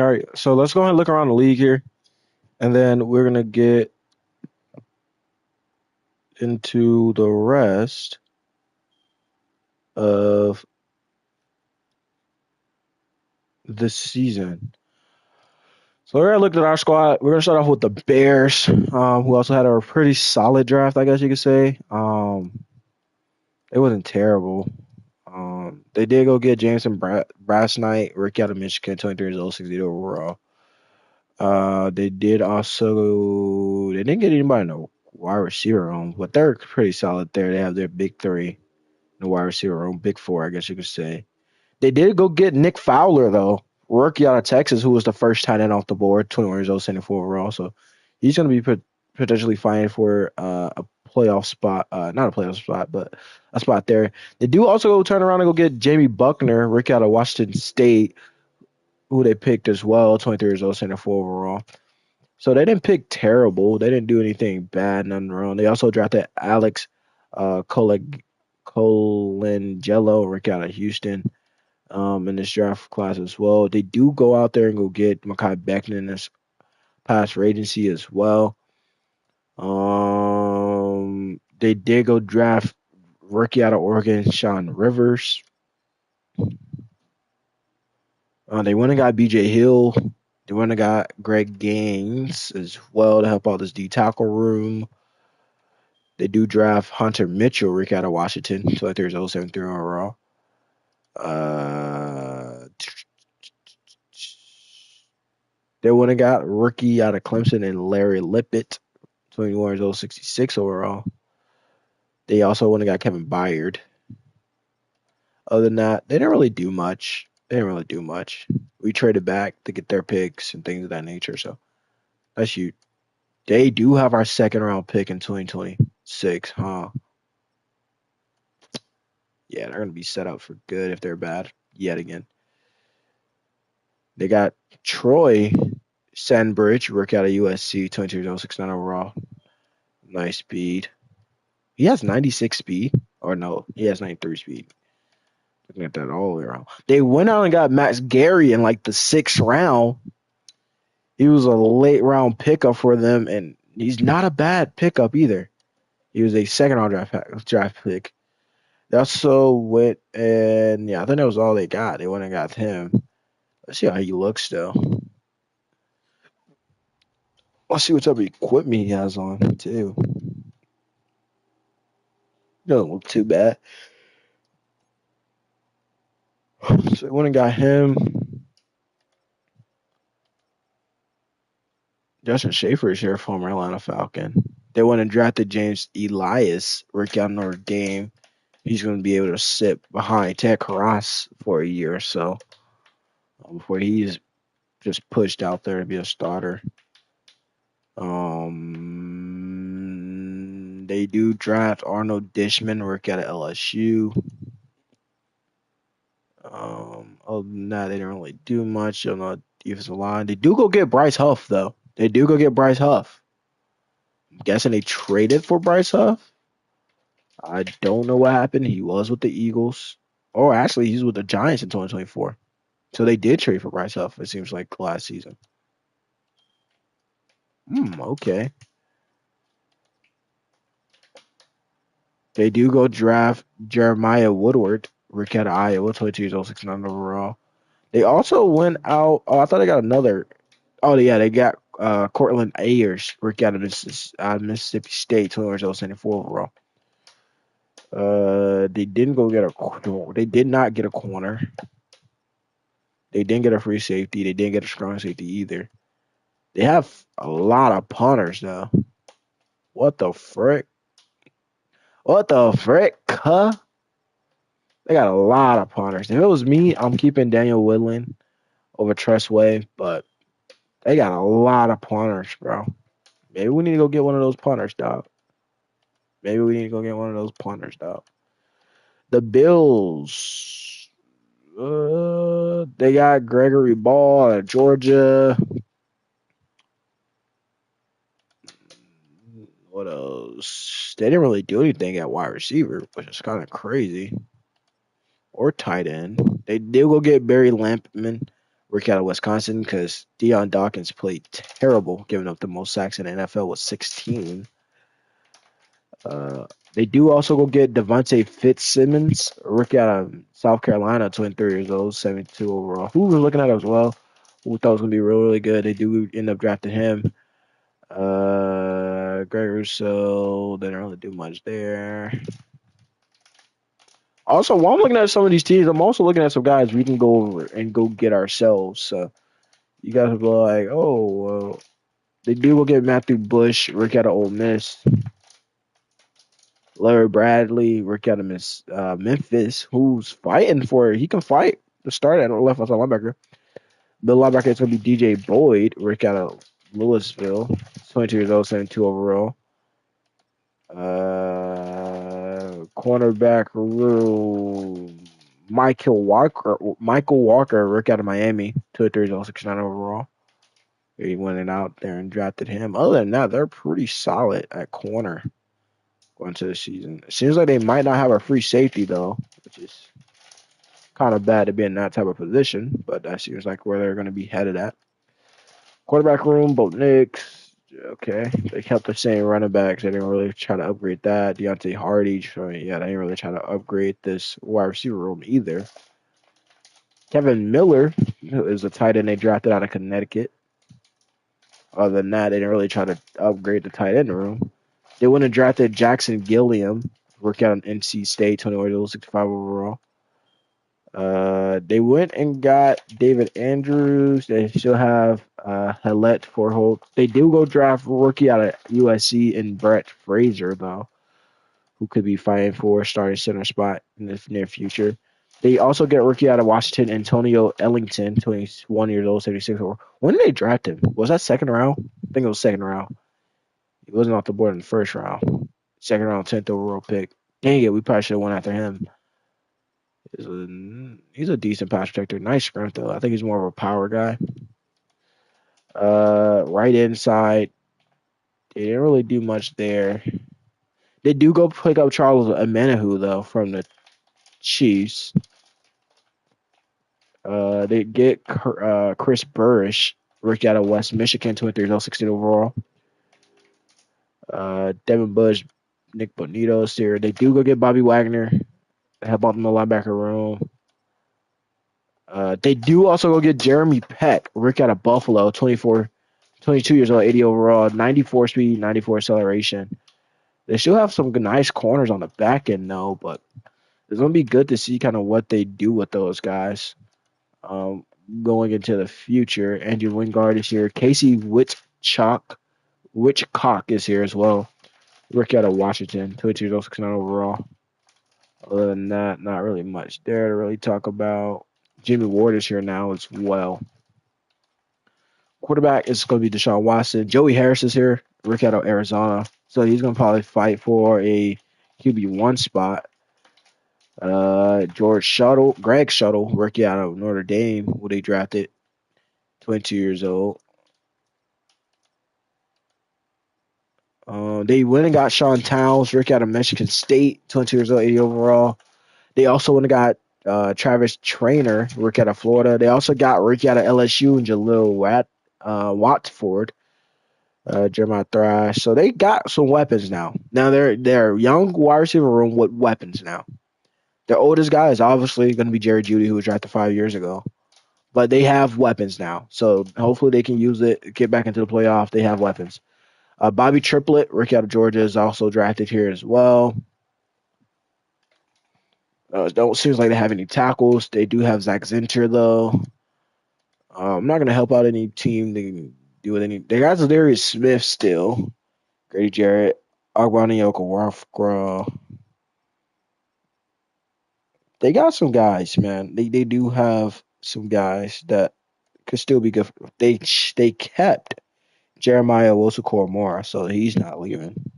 All right, so let's go ahead and look around the league here, and then we're gonna get into the rest of this season. So we're gonna look at our squad. We're gonna start off with the Bears, who also had a pretty solid draft, I guess you could say. It wasn't terrible. They did go get Jameson Brass Knight, rookie out of Michigan, 23 years old, 60 overall. They didn't get anybody in the wide receiver room, but they're pretty solid there. They have their big three in the wide receiver room, big four, I guess you could say. They did go get Nick Fowler though, rookie out of Texas, who was the first tight end off the board, 21 years old, 74 overall. So he's going to be potentially fighting for a playoff spot, not a playoff spot, but a spot there. They do also go turn around and go get Jamie Buckner, rookie out of Washington State, who they picked as well, 23 years old, 74 overall. So they didn't pick terrible. They didn't do anything bad, nothing wrong. They also drafted Alex Colangelo, rookie out of Houston, in this draft class as well. They do go out there and go get Mekhi Becton in this past free agency as well. They did go draft rookie out of Oregon, Sean Rivers. They went and got B.J. Hill. They went and got Greg Gaines as well to help out this D tackle room. They do draft Hunter Mitchell, rookie out of Washington, 23 years old, 73 overall. They went and got rookie out of Clemson and Larry Lippett, 21 years old, 66 overall. They also went and got Kevin Byard. Other than that, they didn't really do much. We traded back to get their picks and things of that nature. So that's you. They do have our second round pick in 2026, huh? Yeah, they're going to be set up for good if they're bad yet again. They got Troy Sandbridge, rookie out of USC, 22 years old, 69 overall. Nice speed. He has 96 speed. Or no, he has 93 speed. Looking at that all the way around. They went out and got Max Gary in like the 6th round. He was a late round pickup for them, and he's not a bad pickup either. He was a second round draft pick. They also went and I think that was all they got. They went and got him. Let's see how he looks though. Let's see what type of equipment he has on too. Doesn't look too bad. So they went and got him. Justin Schaefer is here, former Atlanta Falcon. They went and drafted James Elias, rookie out of Notre Dame. He's going to be able to sit behind Ted Karras for a year or so before he's just pushed out there to be a starter. They do draft Arnold Dishman, rookie out of LSU. Other than that, they didn't really do much on the defensive line. They do go get Bryce Huff, though. I'm guessing they traded for Bryce Huff. I don't know what happened. He was with the Eagles. Or actually, he's with the Giants in 2024. So they did trade for Bryce Huff, it seems like, last season. Okay. They do go draft Jeremiah Woodward, rookie out of Iowa, 22 years old, 69 overall. They also went out. Oh, I thought they got another. Oh, yeah, they got Cortland Ayers, rookie out of Mississippi State, 21 years old, 74 overall. They didn't go get They did not get a corner. They didn't get a free safety. They didn't get a strong safety either. They have a lot of punters though. What the frick? Huh? They got a lot of punters. If it was me, I'm keeping Daniel Woodland over Tressway, but they got a lot of punters, bro. Maybe we need to go get one of those punters, dog. The Bills. They got Gregory Ball out of Georgia. What else? They didn't really do anything at wide receiver, which is kind of crazy. Or tight end. They did go get Barry Lampman, rookie out of Wisconsin, because Deion Dawkins played terrible, giving up the most sacks in the NFL with 16. Uh, they do also go get Devontae Fitzsimmons, a rookie out of South Carolina, 23 years old, 72 overall. Who was looking at as well? Who thought was going to be really, really good. They do end up drafting him. Greg Rousseau didn't really do much there. Also, while I'm looking at some of these teams, I'm also looking at some guys we can go over and go get ourselves. So you guys will be like, oh, well, they do go get Matthew Bush, Rick out of Ole Miss, Larry Bradley, Rick out of Memphis, who's fighting for it. He can fight to start at left outside linebacker. The linebacker is going to be DJ Boyd, Rick out of Louisville, 22 years old, 72 overall. Cornerback room. Michael Walker, Rick out of Miami, 2-3 years 69 overall. He went out there and drafted him. Other than that, they're pretty solid at corner going into the season. It seems like they might not have a free safety though, which is kind of bad to be in that type of position, but that seems like where they're going to be headed at. Quarterback room, Bo Nix. Okay, they kept the same running backs. They didn't really try to upgrade that. Deontay Hardy. So yeah, they didn't really try to upgrade this wide receiver room either. Kevin Miller, who is a tight end they drafted out of Connecticut. Other than that, they didn't really try to upgrade the tight end room. They went and drafted Jackson Gilliam, worked out on NC State, 65 overall. They went and got David Andrews. They still have Hallett Forholt. They do go draft rookie out of USC and Brett Fraser, though, who could be fighting for a starting center spot in the near future. They also get rookie out of Washington, Antonio Ellington, 21 years old, 76 overall. When did they draft him? Was that second round? I think it was second round. He wasn't off the board in the first round. Second round, 10th overall pick. Dang it, we probably should have went after him. He's a decent pass protector. Nice sprint, though. I think he's more of a power guy. Right inside. They didn't really do much there. They do go pick up Charles Omenihu, though, from the Chiefs. They get Chris Burrish, rookie out of West Michigan, 23, 16 overall. Devin Bush, Nick Bonitos here. They do go get Bobby Wagner. They help out in the linebacker room. They do also go get Jeremy Peck, rookie out of Buffalo, 22 years old, 80 overall, 94 speed, 94 acceleration. They still have some nice corners on the back end, though, but it's going to be good to see kind of what they do with those guys going into the future. Andrew Wingard is here. Casey Witchcock is here as well. Rookie out of Washington, 22 years old, 69 overall. Other than that, not really much there to really talk about. Jimmy Ward is here now as well. Quarterback is going to be Deshaun Watson. Joey Harris is here, rookie out of Arizona. So he's going to probably fight for a QB1 spot. Greg Shuttle, rookie out of Notre Dame, who they drafted, 22 years old. They went and got Sean Towns, rookie out of Michigan State, 22 years old, 80 overall. They also went and got Travis Trainer, rookie out of Florida. They also got rookie out of LSU and Jalil Watford, Jeremiah Thrash. So they got some weapons now. Now they're young wide receiver room with weapons now. Their oldest guy is obviously going to be Jerry Jeudy, who was drafted 5 years ago. But they have weapons now. So hopefully they can use it, get back into the playoff. They have weapons. Bobby Triplett, rookie out of Georgia, is also drafted here as well. Don't seems like they have any tackles. They do have Zach Zinter, though. I'm not going to help out any team. They can do with any. They got Darius Smith still. Grady Jarrett, Agwani Okoronkwo. They got some guys, man. They do have some guys that could still be good. They kept Jeremiah Owusu-Koramoah, so he's not leaving.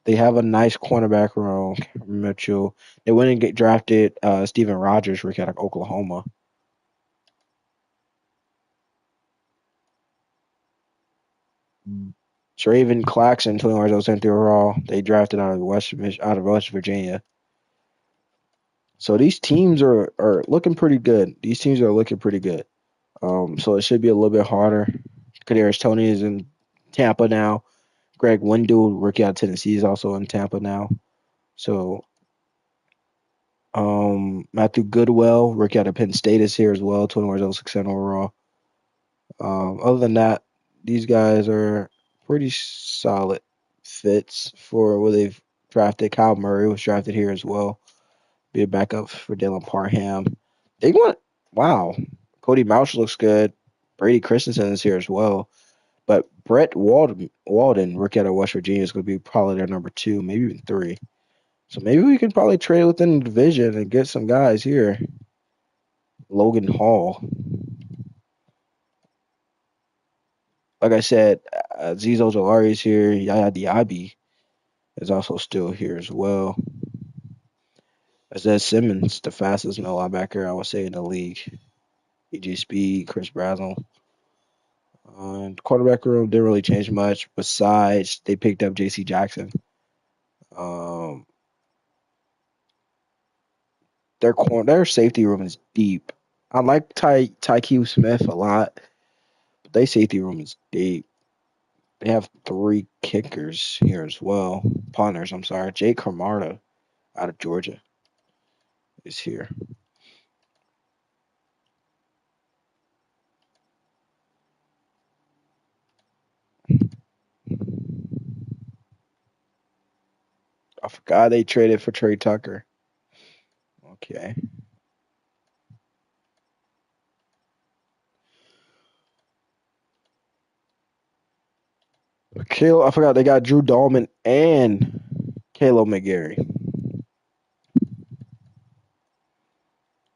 They have a nice cornerback room. Mitchell. They went and get drafted Steven Rogers, rookie out of Oklahoma. Draven Claxton, 21 years old, 10th overall. They drafted out of West Virginia. So these teams are looking pretty good. These teams are looking pretty good. So it should be a little bit harder. Kadarius Toney is in Tampa now. Greg Wendell, rookie out of Tennessee, is also in Tampa now. So Matthew Goodwell, rookie out of Penn State, is here as well. 21 overall. Other than that, these guys are pretty solid fits for what they've drafted. Kyle Murray was drafted here as well. Be a backup for Dylan Parham. They want wow. Cody Mauch looks good. Brady Christensen is here as well. But Brett Walden, rookie out of West Virginia, is going to be probably their number 2, maybe even 3. So maybe we can probably trade within the division and get some guys here. Logan Hall. Like I said, Zizo Jalari is here. Yaya Diaby is also still here as well. Isaiah Simmons, the fastest middle linebacker, I would say, in the league. EJ Speed, Chris Brazzle. Quarterback room didn't really change much. Besides, they picked up J.C. Jackson. Um, their safety room is deep. I like Tykeem Smith a lot, but their safety room is deep. They have 3 kickers here as well. Punters, I'm sorry. Jake Camarda out of Georgia is here. I forgot they traded for Trey Tucker. Okay. I forgot they got Drew Dahlman and Caleb McGarry.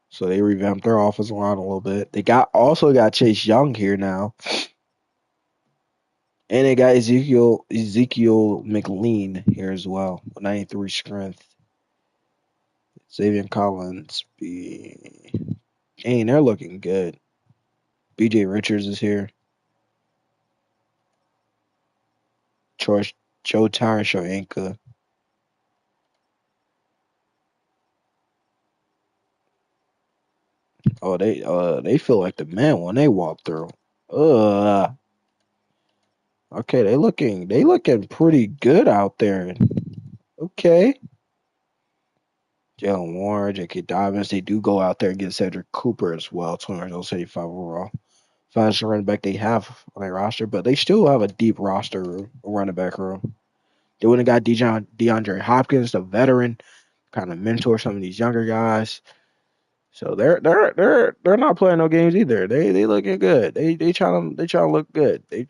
So they revamped their offensive line a little bit. They also got Chase Young here now. And they got Ezekiel McLean here as well. 93 strength. Xavier Collins. Dang, they're looking good. BJ Richards is here. Joe Shoyinka. Oh, they feel like the man when they walk through. Okay, they looking pretty good out there. Okay. Jalen Warren, J.K. Dobbins, they do go out there and get Cedric Cooper as well, 275 overall. Fastest running back they have on their roster, but they still have a deep roster room, running back room. They wouldn't have got DeAndre Hopkins, the veteran, kind of mentor some of these younger guys. So they're not playing no games either. They looking good. They trying to look good. They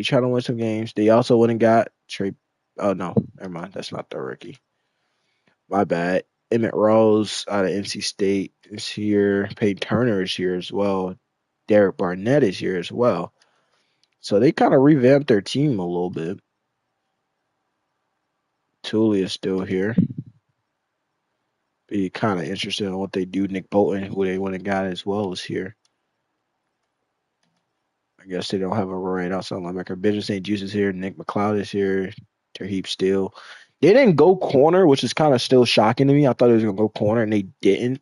trying to win some games. They also went and got Trey. Oh no, never mind. That's not the rookie. My bad. Emmett Rose out of NC State is here. Peyton Turner is here as well. Derek Barnett is here as well. So they kind of revamped their team a little bit. Tully is still here. Be kind of interested in what they do. Nick Bolton, who they went and got as well, is here. I guess they don't have a right outside linebacker. Benjamin St. Juice is here. Nick McLeod is here. Terheap Steele. They didn't go corner, which is kind of still shocking to me. I thought they was gonna go corner, and they didn't.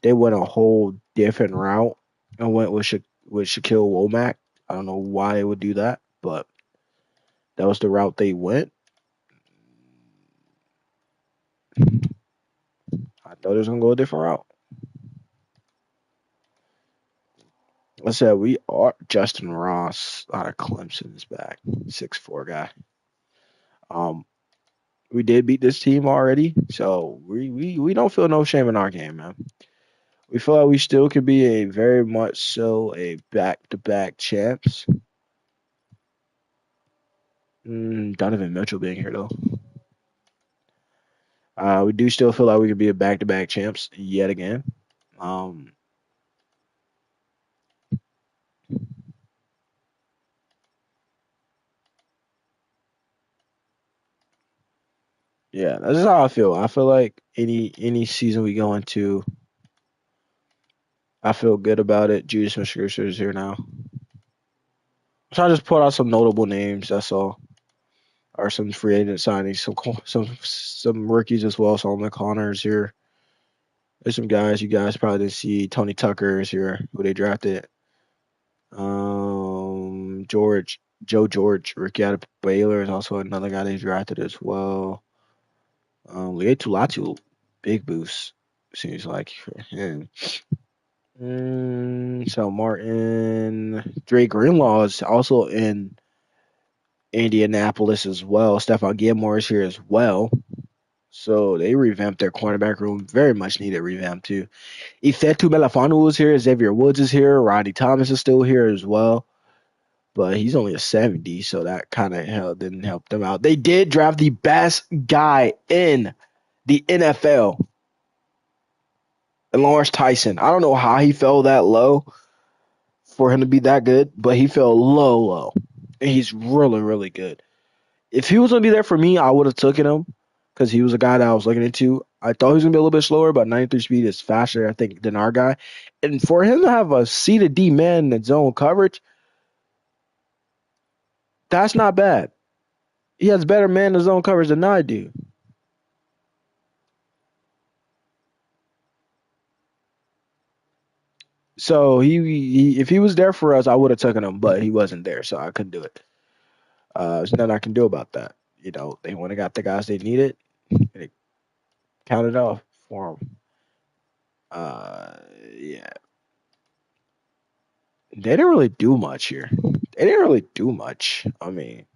They went a whole different route and went with Shaquille Womack. I don't know why they would do that, but that was the route they went. I thought they was gonna go a different route. I said we are Justin Ross out of Clemson is back, 6'4" guy. Um, we did beat this team already, so we don't feel no shame in our game, man. We feel like we still could be a very much so a back-to-back champs. Donovan Mitchell being here though. We do still feel like we could be a back-to-back champs yet again. Um, yeah, that's just how I feel. I feel like any season we go into, I feel good about it. Judas Smith-Schuster is here now. So I just put out some notable names. That's all. Or some free agent signings, some rookies as well. Solomon Connor is here. There's some guys you guys probably didn't see. Tony Tucker is here, who they drafted. Joe George, rookie out of Baylor, is also another guy they drafted as well. Leatu Latu, big boost, seems like for him. So Martin, Dre Greenlaw is also in Indianapolis as well. Stephon Gilmore is here as well. So they revamped their cornerback room. Very much needed revamp too. Ifeatu Melafanu is here. Xavier Woods is here. Rodney Thomas is still here as well. But he's only a 70, so that kind of didn't help them out. They did draft the best guy in the NFL, Lawrence Tyson. I don't know how he fell that low for him to be that good, but he fell low. And he's really, really good. If he was going to be there for me, I would have taken him because he was a guy that I was looking into. I thought he was going to be a little bit slower, but 93 speed is faster, I think, than our guy. And for him to have a C to D man in zone coverage, that's not bad. He has better man in zone coverage than I do. So if he was there for us, I would have taken him, but he wasn't there, so I couldn't do it. There's nothing I can do about that. They went and got the guys they needed, and it counted off for them. Yeah, they didn't really do much here. They didn't really do much. I mean,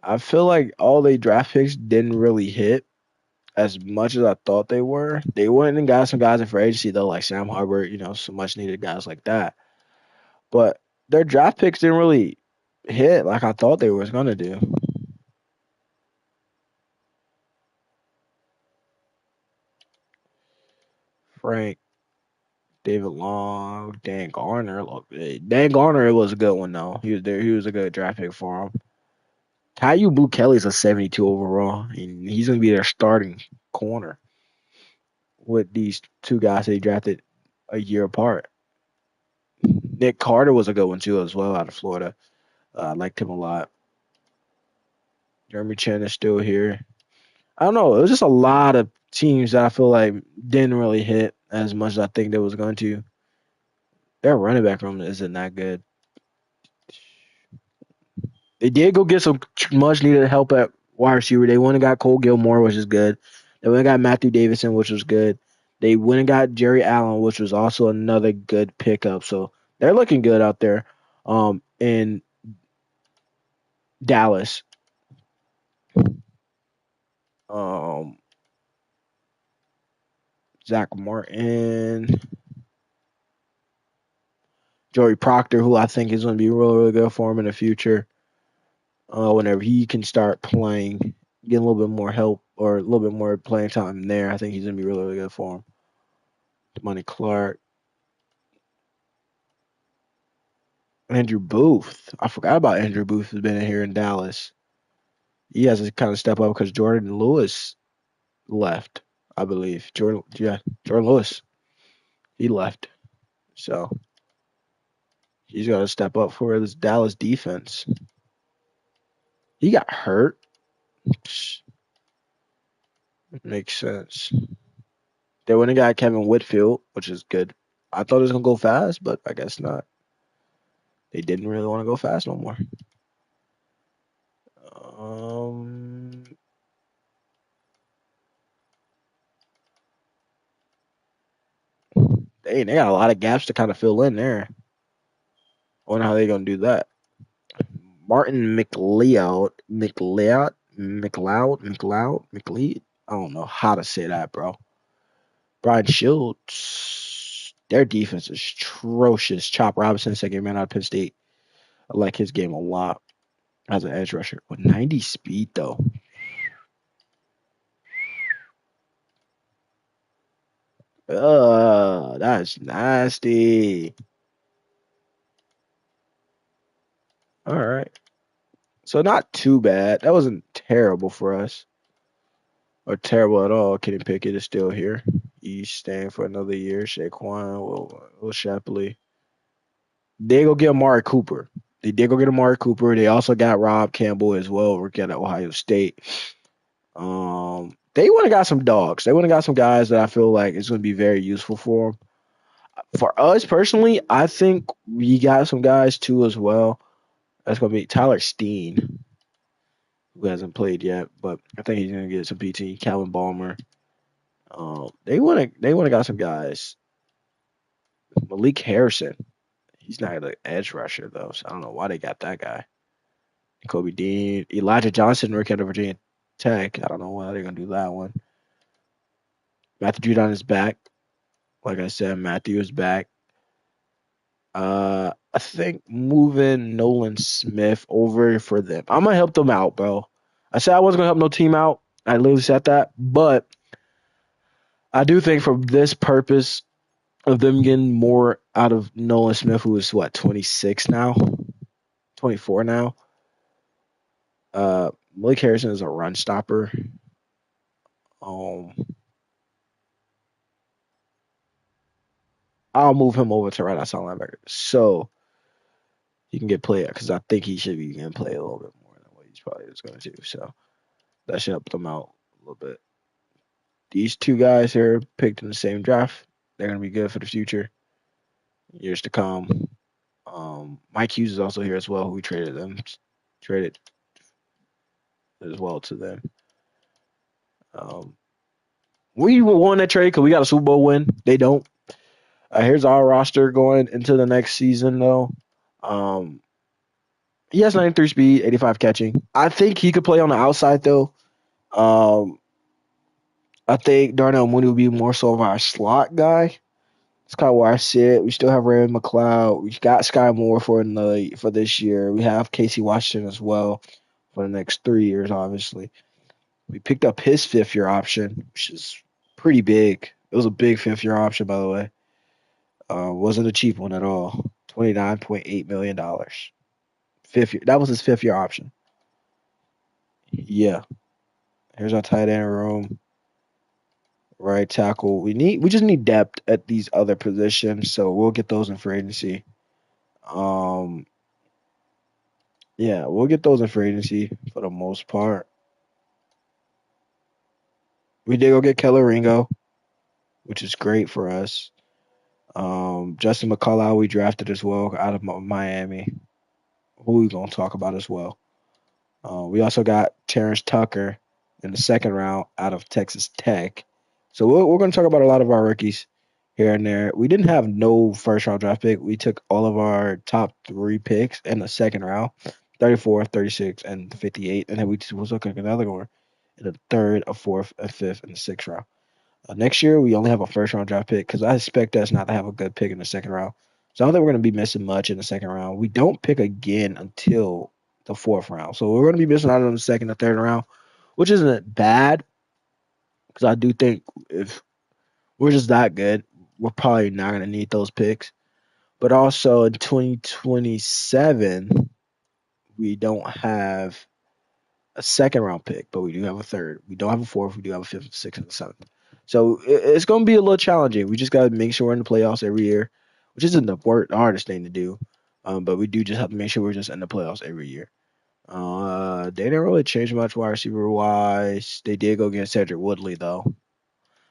I feel like all they draft picks didn't really hit as much as I thought they were. They went and got some guys in free agency though, like Sam Hubbard, some much needed guys like that. But their draft picks didn't really hit like I thought they was gonna do. Frank, David Long, Dan Garner. Look, Dan Garner was a good one though. He was there. He was a good draft pick for him. Caillou Blue Kelly's a 72 overall, and he's gonna be their starting corner with these two guys they drafted a year apart. Nick Carter was a good one too as well out of Florida. I liked him a lot. Jeremy Chin is still here. I don't know. It was just a lot of teams that I feel like didn't really hit as much as I think they was going to. Their running back room isn't that good. They did go get some much needed help at wide receiver. They went and got Cole Gilmore, which is good. They went and got Matthew Davidson, which was good. They went and got Jerry Allen, which was also another good pickup. So they're looking good out there. In Dallas. Um, Zach Martin, Joey Proctor, who I think is going to be really, really good for him in the future. Whenever he can start playing, get a little bit more help or a little bit more playing time there, I think he's going to be really, really good for him. Money Clark, Andrew Booth. I forgot about Andrew Booth who's been in here in Dallas. He has to kind of step up because Jordan Lewis left, I believe. Jordan Lewis, he left. So he's got to step up for this Dallas defense. He got hurt. Makes sense. They went and got Kevin Whitfield, which is good. I thought it was gonna go fast, but I guess not. They didn't really want to go fast no more. They got a lot of gaps to kind of fill in there. I wonder how they're gonna do that. Martin McLeod. I don't know how to say that, bro. Brian Shields. Their defense is atrocious. Chop Robinson, second man out of Penn State. I like his game a lot as an edge rusher. With 90 speed, though. That's nasty. All right. So not too bad. That wasn't terrible for us. Or terrible at all. Kenny Pickett is still here. He's staying for another year. Shaquan, Will Shapley. They go get Amari Cooper. They did go get Amari Cooper. They also got Rob Campbell as well, working at Ohio State. They went and got some dogs. They went and got some guys that I feel like is going to be very useful for them. For us personally, I think we got some guys too as well. That's gonna be Tyler Steen, who hasn't played yet, but I think he's gonna get some PT. Calvin Balmer. They wanna got some guys. Malik Harrison. He's not an edge rusher though, so I don't know why they got that guy. Kobe Dean, Elijah Johnson, rookie out of Virginia Tech. I don't know why they're gonna do that one. Matthew Judon is back. Like I said, Matthew is back. I think moving Nolan Smith over for them. I'm gonna help them out, bro. I said I wasn't gonna help no team out. I literally said that, but I do think for this purpose of them getting more out of Nolan Smith, who is what 26 now, 24 now. Malik Harrison is a run stopper. Um, I'll move him over to right outside linebacker, so he can get played because I think he should be getting played a little bit more than what he's probably is going to do. So that should help them out a little bit. These two guys here picked in the same draft. They're going to be good for the future, years to come. Mike Hughes is also here as well, who we traded as well to them. Um, we won that trade because we got a Super Bowl win. They don't. Here's our roster going into the next season, though. Um, he has 93 speed, 85 catching. I think he could play on the outside, though. Um, I think Darnell Mooney would be more so of our slot guy. It's kind of where I see it. We still have Ray McLeod. We got Sky Moore for this year. We have Casey Washington as well for the next 3 years, obviously. We picked up his fifth-year option, which is pretty big. It was a big fifth-year option, by the way. Wasn't a cheap one at all. $29.8 million. Fifth year. That was his fifth-year option. Yeah. Here's our tight end room. Right tackle. We just need depth at these other positions, so we'll get those in free agency. Um, yeah, we'll get those in free agency for the most part. We did go get Keller Ringo, which is great for us. Justin McCullough we drafted as well out of Miami, who we gonna talk about as well. We also got Terrence Tucker in the second round out of Texas Tech. So we're going to talk about a lot of our rookies here and there. We didn't have no first round draft pick. We took all of our top 3 picks in the second round, 34, 36, and 58. And then we took another one in the third, a fourth, a fifth, and the sixth round. Next year, we only have a first round draft pick because I expect us not to have a good pick in the second round. So I don't think we're going to be missing much in the second round. We don't pick again until the fourth round. So we're going to be missing out on the second or third round, which isn't bad because I do think if we're just that good, we're probably not going to need those picks. But also in 2027, we don't have a second round pick, but we do have a third. We don't have a fourth. We do have a fifth, sixth, and a seventh. So it's going to be a little challenging. We just got to make sure we're in the playoffs every year, which isn't the hardest thing to do. But we do just have to make sure we're just in the playoffs every year. They didn't really change much wide receiver wise. They did go get Cedric Woodley though.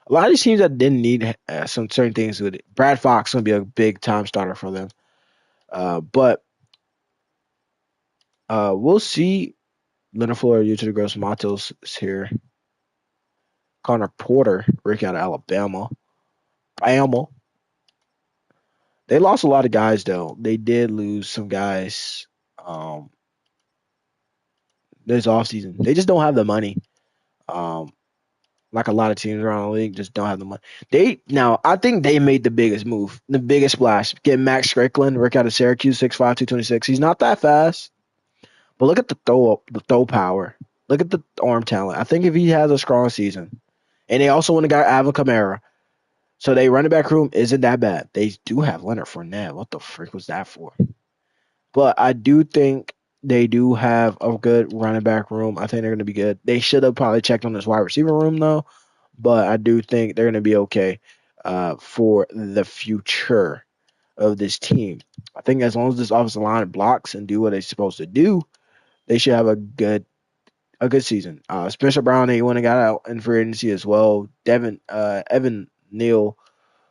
A lot of these teams that didn't need some certain things with it. Brad Fox gonna be a big time starter for them. But we'll see. Leonard Floyd, you to the Gross Matos is here. Connor Porter, rookie out of Alabama. Bama. They lost a lot of guys though. They did lose some guys this offseason. They just don't have the money. Um, like a lot of teams around the league just don't have the money. I think they made the biggest move, the biggest splash. Get Max Strickland, work out of Syracuse, 6'5", 226. He's not that fast, but look at the throw power. Look at the arm talent. I think if he has a strong season, and they also want to got Alvin Kamara, so they running back room isn't that bad. They do have Leonard Fournette. What the frick was that for? But I do think they do have a good running back room. I think they're going to be good. They should have probably checked on this wide receiver room though, but I do think they're going to be okay for the future of this team. I think as long as this offensive line blocks and do what they're supposed to do, they should have a good season. Spencer Brown, they went and got out in free agency as well. Evan Neal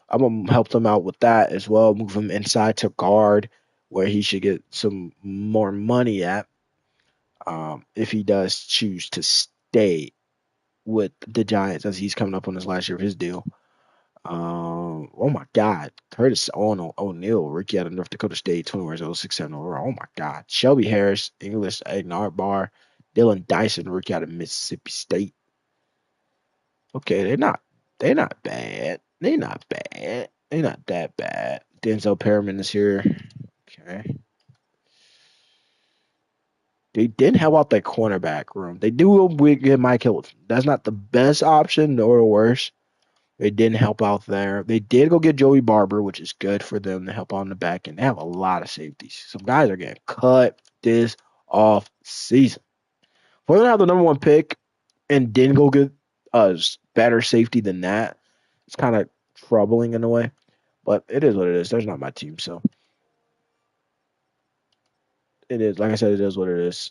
I'm gonna help them out with that as well. Move him inside to guard, where he should get some more money at. If he does choose to stay with the Giants as he's coming up on his last year of his deal. Oh my God, Curtis O'Neal, rookie out of North Dakota State, 20 years old, 6'7" overall. Oh my God, Shelby Harris, English Ignard Bar, Dylan Dyson, rookie out of Mississippi State. Okay, they're not bad. They're not bad. They're not that bad. Denzel Perriman is here. Okay. They didn't help out that cornerback room. They do get Mike Hilton. That's not the best option nor the worst. They didn't help out there. They did go get Joey Barber, which is good for them to help out in the back end. They have a lot of safeties. Some guys are getting cut this off season. For them to have the number one pick and didn't go get a better safety than that, it's kind of troubling in a way. But it is what it is. There's not my team, so it is. Like I said, it is what it is.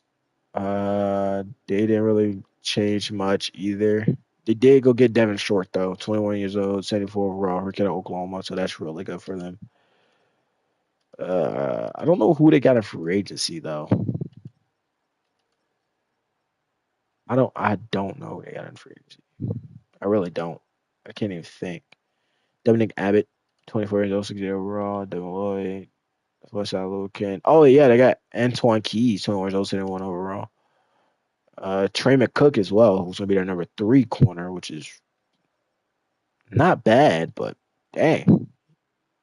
They didn't really change much either. They did go get Devin Short though, 21 years old, 74 overall, rookie out of Oklahoma, so that's really good for them. I don't know who they got in free agency though. I don't know who they got in free agency. I really don't. I can't even think. Dominic Abbott, 24 years old, 60 overall. Devin Lloyd, Westside Lucan. Oh yeah, they got Antoine Keys, 21 years old, 71 overall. Trey McCook as well, who's gonna be their number 3 corner, which is not bad, but dang,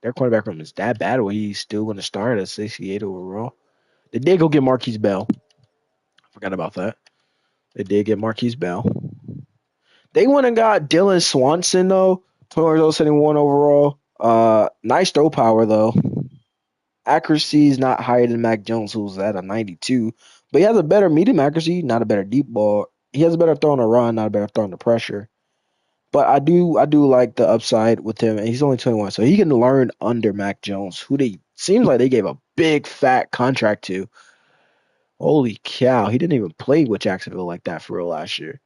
their cornerback room is that bad where he's still gonna start at 68 overall. They did go get Marquise Bell. Forgot about that. They did get Marquise Bell. They went and got Dylan Swanson though, 21 overall. Nice throw power though. Accuracy is not higher than Mac Jones, who's at a 92, but he has a better medium accuracy, not a better deep ball. He has a better throw on the run, not a better throw on the pressure. But I do like the upside with him, and he's only 21, so he can learn under Mac Jones, who they seems like they gave a big fat contract to. Holy cow, he didn't even play with Jacksonville like that for real last year.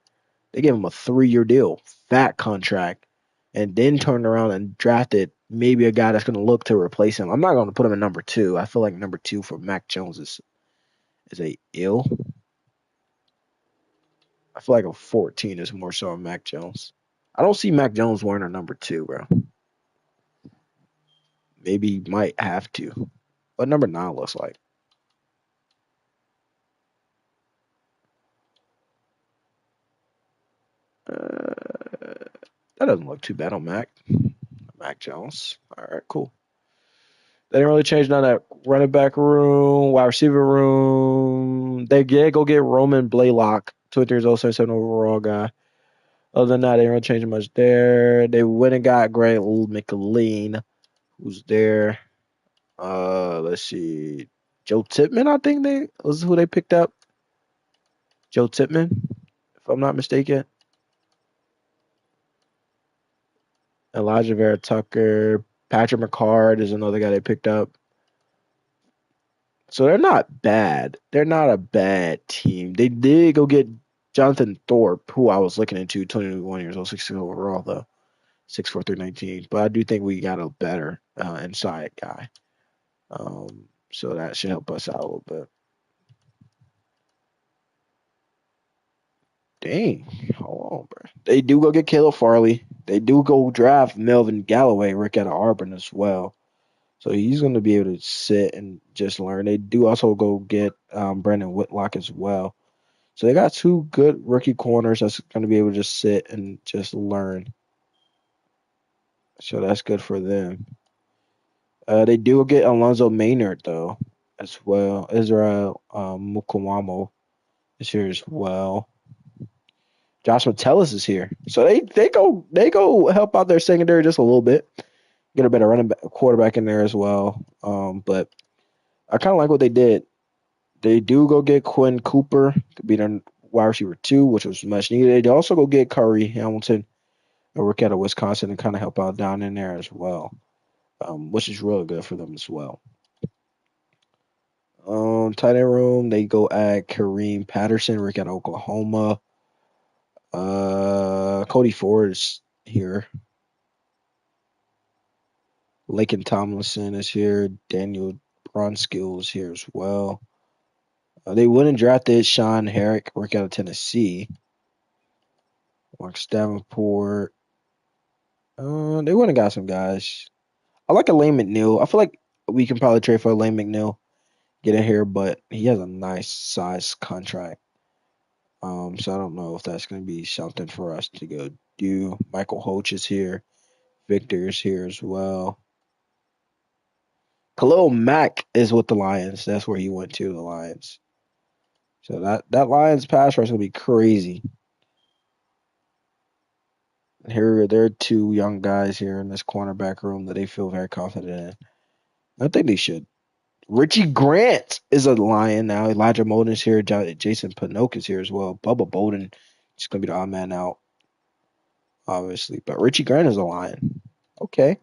They gave him a 3-year deal, fat contract, and then turned around and drafted maybe a guy that's going to look to replace him. I'm not going to put him in number 2. I feel like number 2 for Mac Jones is a ill. I feel like a 14 is more so on Mac Jones. I don't see Mac Jones wearing a number 2, bro. Maybe might have to. What number 9 looks like? That doesn't look too bad on Mac Jones. All right, cool. They didn't really change none of that running back room, wide receiver room. They did go get Roman Blaylock, 23 years old, 77 overall guy. Other than that, they didn't really change much there. They went and got Greg McLean, who's there. Let's see. Joe Tipman, I think they was who they picked up. Joe Tipman, if I'm not mistaken. Elijah Vera Tucker, Patrick McCard is another guy they picked up. So they're not bad. They're not a bad team. They did go get Jonathan Thorpe, who I was looking into, 21 years old, 60 overall though, 6'4", 319. But I do think we got a better inside guy. So that should help us out a little bit. Dang, hold on, bro. They do go get Caleb Farley. They do go draft Melvin Galloway, Rick out of Auburn as well. So he's going to be able to sit and just learn. They do also go get Brandon Whitlock as well. So they got 2 good rookie corners that's going to be able to just sit and just learn. So that's good for them. They do get Alonzo Maynard though, as well. Israel Mukwamo is here as well. Josh Metellus is here, so they go help out their secondary just a little bit. Get a better running back, quarterback in there as well. But I kind of like what they did. They do go get Quinn Cooper to be their wide receiver 2, which was much needed. They also go get Curry Hamilton, a rookie out of Wisconsin, and kind of help out down in there as well, which is really good for them as well. Tight end room, they go at Kareem Patterson, rookie out of Oklahoma. Cody Ford is here. Laken Tomlinson is here. Daniel Brunskill is here as well. They wouldn't drafted Sean Herrick, work out of Tennessee. Mark Davenport. They wouldn't got some guys. I like a Lane McNeil. I feel like we can probably trade for a Lane McNeil, get in here, but he has a nice size contract. So I don't know if that's going to be something for us to go do. Michael Hoach is here. Victor is here as well. Khalil Mack is with the Lions. That's where he went to, the Lions. So that Lions pass rush is going to be crazy. Here, there are two young guys here in this cornerback room that they feel very confident in. I think they should. Richie Grant is a Lion now. Elijah Molden is here. Jason Pinnock is here as well. Bubba Bolden is going to be the odd man out, obviously. But Richie Grant is a Lion. Okay.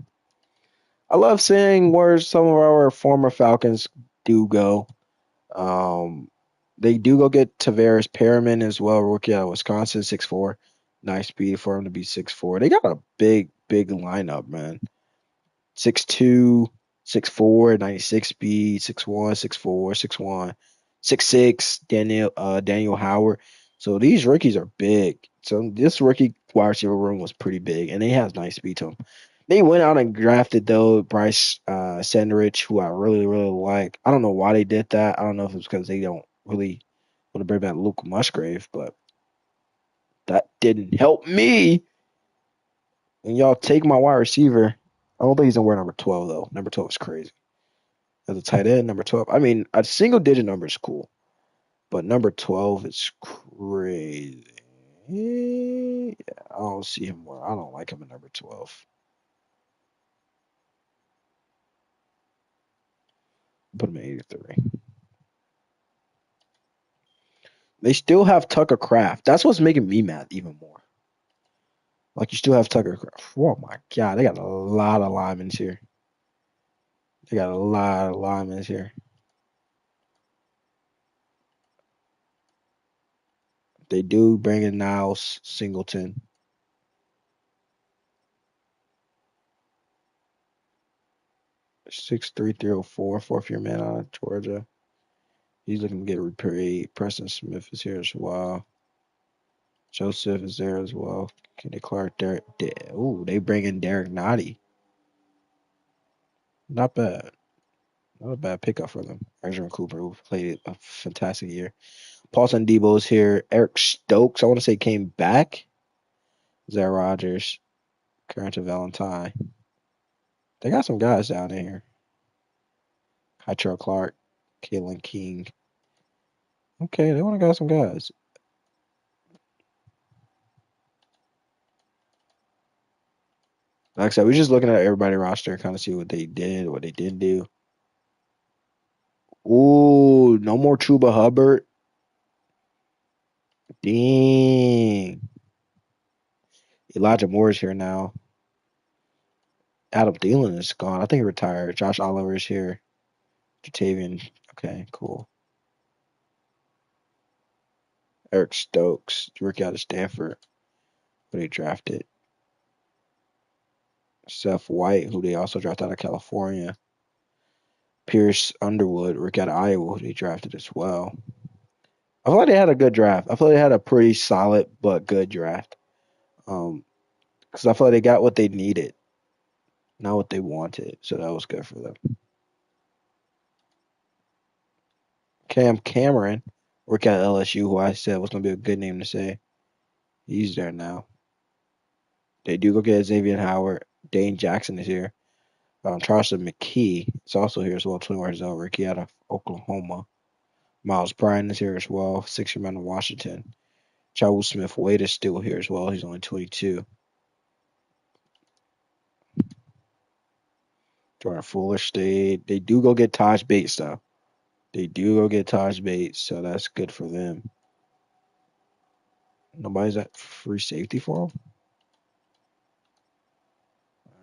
I love seeing where some of our former Falcons do go. They do go get Tavares Perriman as well, rookie out of Wisconsin, 6'4". Nice speed for him to be 6'4". They got a big lineup, man. 6'2", 6'4", 96 speed, 6'1", 6'4", 6'1", 6'6", Daniel Howard. So these rookies are big. So this rookie wide receiver room was pretty big, and he has nice speed to him. They went out and drafted though Bryce Sandrich, who I really like. I don't know why they did that. I don't know if it's because they don't really want to bring back Luke Musgrave, but that didn't help me. And y'all take my wide receiver. I don't think he's gonna wear number 12 though. Number 12 is crazy. As a tight end, number 12. I mean, a single digit number is cool, but number 12 is crazy. Yeah, I don't see him more. I don't like him at number 12. Put him at 83. They still have Tucker Craft. That's what's making me mad even more. Like you still have Tucker Craft. Oh my god, they got a lot of linemen here. They got a lot of linemen here. They do bring in Niles Singleton. 6'3", 304, fourth-year man out of Georgia. He's looking to get repaid. Preston Smith is here as well. Joseph is there as well. Kenny Clark, Derek. Ooh, they bring in Derek Nottie. Not bad. Not a bad pickup for them. Adrian Cooper, who played a fantastic year. Paulson Debo's here. Eric Stokes, I want to say, came back. Zach Rogers, Carrington Valentine. They got some guys down here. Hytrell Clark, Kalen King. Okay, they want to got some guys. Like I said, we're just looking at everybody roster, kind of see what they did, what they didn't do. Ooh, no more Chuba Hubbard. Dang. Elijah Moore is here now. Adam Thielen is gone. I think he retired. Josh Oliver is here. Jatavian. Okay, cool. Eric Stokes, rookie out of Stanford, who they drafted. Seth White, who they also drafted out of California. Pierce Underwood, rookie out of Iowa, who they drafted as well. I feel like they had a good draft. I feel like they had a pretty solid but good draft. Because I feel like they got what they needed, not what they wanted. So that was good for them. Cam Cameron, rookie out of LSU, who I said was going to be a good name to say. He's there now. They do go get Xavier Howard. Dane Jackson is here. Charleston McKee is also here as well. 21 years old, rookie out of Oklahoma. Miles Bryant is here as well. 6-year man in Washington. Chau Smith Wade is still here as well. He's only 22. Jordan Fuller stayed. They do go get Taj Bates though. They do go get Taj Bates, so that's good for them. Nobody's at free safety for him.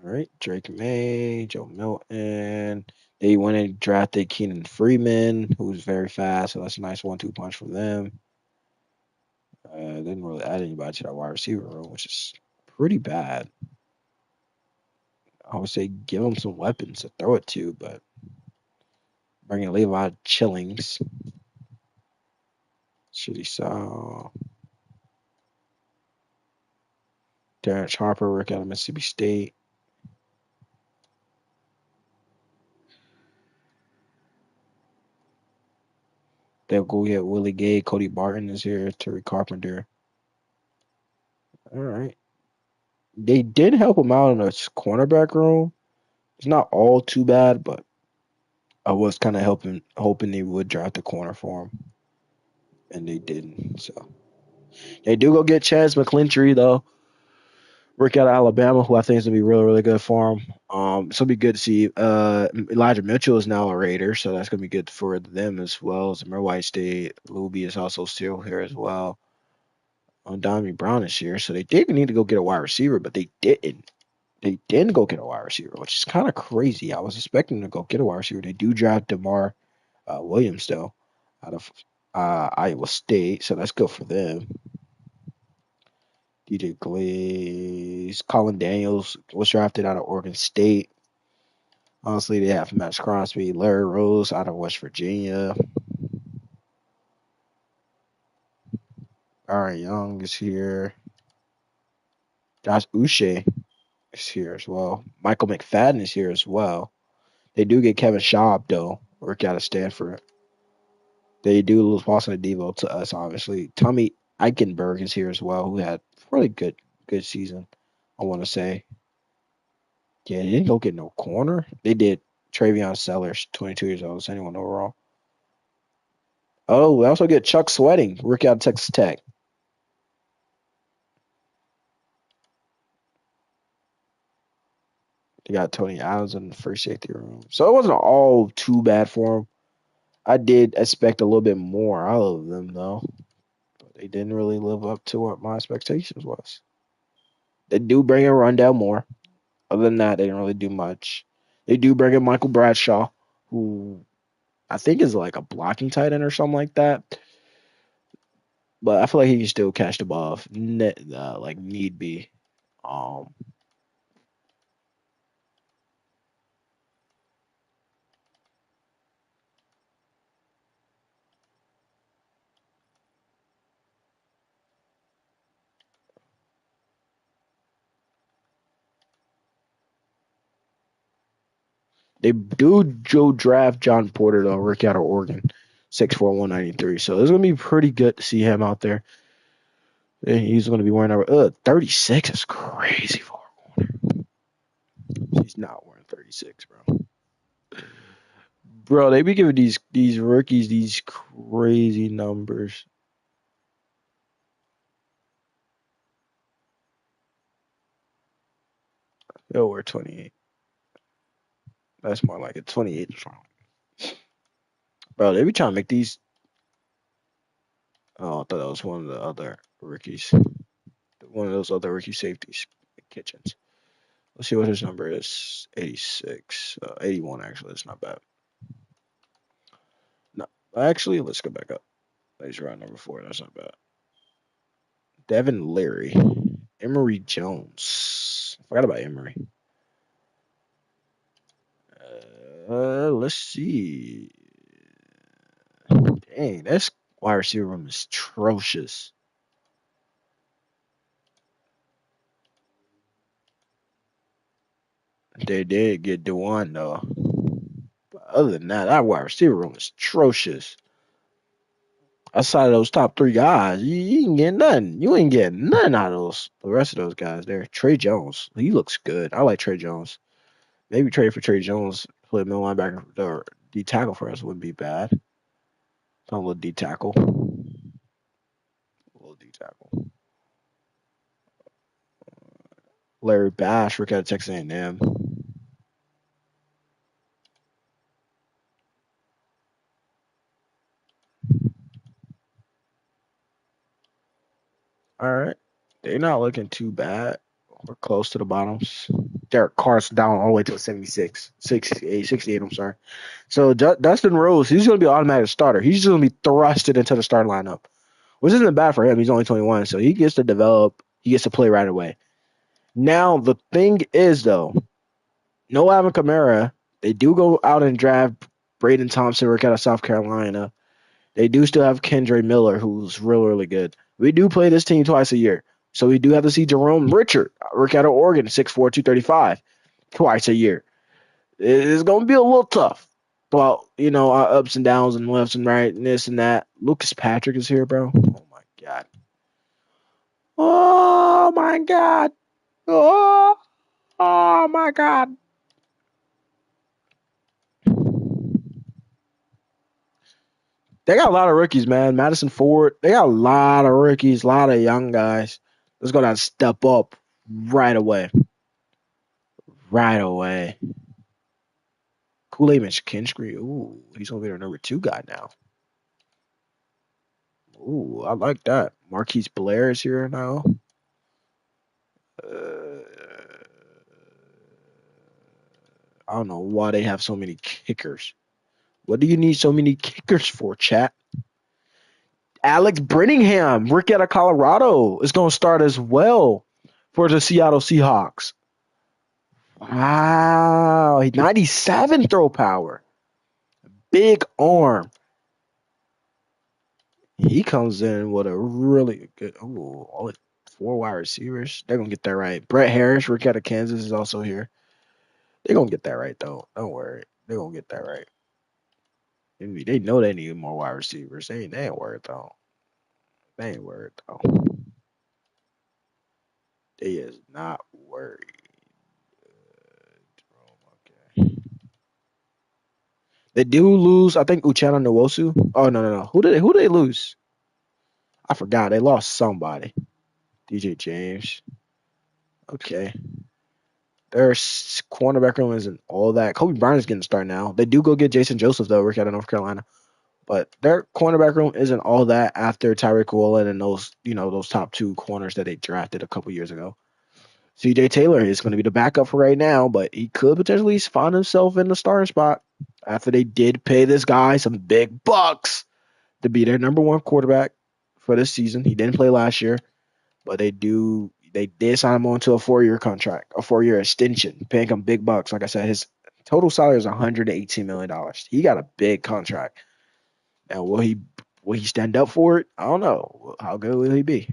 All right, Drake May, Joe Milton. They went and drafted Keenan Freeman, who's very fast, so that's a nice 1-2 punch for them. Didn't really add anybody to that wide receiver room, which is pretty bad. I would say give him some weapons to throw it to, but bringing Levi Chillings. Shitty saw Terrence Harper work out of Mississippi State. They'll go get Willie Gay. Cody Barton is here. Terry Carpenter. All right. They did help him out in the cornerback room. It's not all too bad, but I was kind of hoping they would draft the corner for him, and they didn't. So they do go get Chaz McClintry though. Work out of Alabama, who I think is gonna be really, really good for him. It's gonna be good to see. Elijah Mitchell is now a Raider, so that's gonna be good for them as well. Zamir White State, Luby is also still here as well. Dominic Brown is here, so they did need to go get a wide receiver, but they didn't. They didn't go get a wide receiver, which is kind of crazy. I was expecting them to go get a wide receiver. They do draft DeMar Williams though, out of Iowa State, so that's good for them. DJ Glaze, Colin Daniels was drafted out of Oregon State. Honestly, they have Max Crosby, Larry Rose out of West Virginia. Aaron Young is here. Josh Uche is here as well. Michael McFadden is here as well. They do get Kevin Schaub, though, work out of Stanford. They do lose Boston and Devo to us, obviously. Tommy Eichenberg is here as well, who had a really good season, I want to say. Yeah, they didn't go get no corner. They did. Travion Sellers, 22 years old, 71 overall. Oh, we also get Chuck Sweating, rookie out of Texas Tech. They got Tony Adams in the free safety room. So it wasn't all too bad for them. I did expect a little bit more out of them, though. But they didn't really live up to what my expectations was. They do bring in Rondell Moore. Other than that, they didn't really do much. They do bring in Michael Bradshaw, who I think is like a blocking tight end or something like that. But I feel like he can still catch the ball if like need be. Um, They do draft John Porter though, rookie out of Oregon, 6'4", 193. So it's gonna be pretty good to see him out there. And he's gonna be wearing number 36 is crazy for him. He's not wearing 36, bro. Bro, they be giving these rookies these crazy numbers. He'll wear 28. That's more like a 28 is wrong. Bro, they be trying to make these. Oh, I thought that was one of the other rookies. One of those other rookie safeties, Kitchens. Let's see what his number is. 86. 81, actually. That's not bad. No, actually, let's go back up. He's around number 4. That's not bad. Devin Leary. Emory Jones. I forgot about Emory. Let's see. Dang, that's wide receiver room is atrocious. They did get Dewan though. But other than that, that wide receiver room is atrocious. Outside of those top 3 guys, you ain't getting nothing. You ain't getting nothing out of those. The rest of those guys there. Trey Jones, he looks good. I like Trey Jones. Maybe trade for Trey Jones, play middle linebacker or D tackle for us wouldn't be bad. Some little D tackle. A little D tackle. Larry Bash, rookie out of Texas A&M. All right. They're not looking too bad. We're close to the bottoms. Derek Carr's down all the way to a 76, 68, I'm sorry. So Dustin Rose, he's going to be an automatic starter. He's just going to be thrusted into the starting lineup, which isn't bad for him. He's only 21, so he gets to develop. He gets to play right away. Now, the thing is, though, No Alvin Kamara. They do go out and draft Braden Thompson, work out of South Carolina. They do still have Kendre Miller, who's really, really good. We do play this team twice a year. So we do have to see Jerome Richard, work out of Oregon, 6'4", 235, twice a year. It's going to be a little tough. But, our ups and downs and lefts and right and this and that. Lucas Patrick is here, bro. Oh, my God. Oh, my God. Oh my God. They got a lot of rookies, man. Madison Ford. They got a lot of rookies, a lot of young guys. That's going to step up right away. Right away. Kool-Aid McKinstry. Ooh, he's going to be their number 2 guy now. Ooh, I like that. Marquise Blair is here now. Uh, I don't know why they have so many kickers. What do you need so many kickers for, chat? Alex Brenningham, rookie out of Colorado, is going to start as well for the Seattle Seahawks. Wow, 97 throw power, big arm. He comes in with a really good. Oh, all 4 wide receivers. They're gonna get that right. Brett Harris, rookie out of Kansas, is also here. They're gonna get that right though. Don't worry, they're gonna get that right. They know they need more wide receivers. They ain't worried though. They ain't worried though. They is not worried. Okay. They do lose. I think Uchenna Nwosu. Oh no. Who did they lose? I forgot. They lost somebody. DJ James. Okay. Their cornerback room isn't all that. Kobe Bryant is getting started now. They do go get Jason Joseph though, work out of North Carolina. But their cornerback room isn't all that after Tyreek Woolen and those top 2 corners that they drafted a couple years ago. CJ Taylor is going to be the backup for right now, but he could potentially find himself in the starting spot after they did pay this guy some big bucks to be their number 1 quarterback for this season. He didn't play last year, but they did sign him on to a 4-year contract, a 4-year extension, paying him big bucks. Like I said, his total salary is $118 million. He got a big contract. Now, will he stand up for it? I don't know. How good will he be?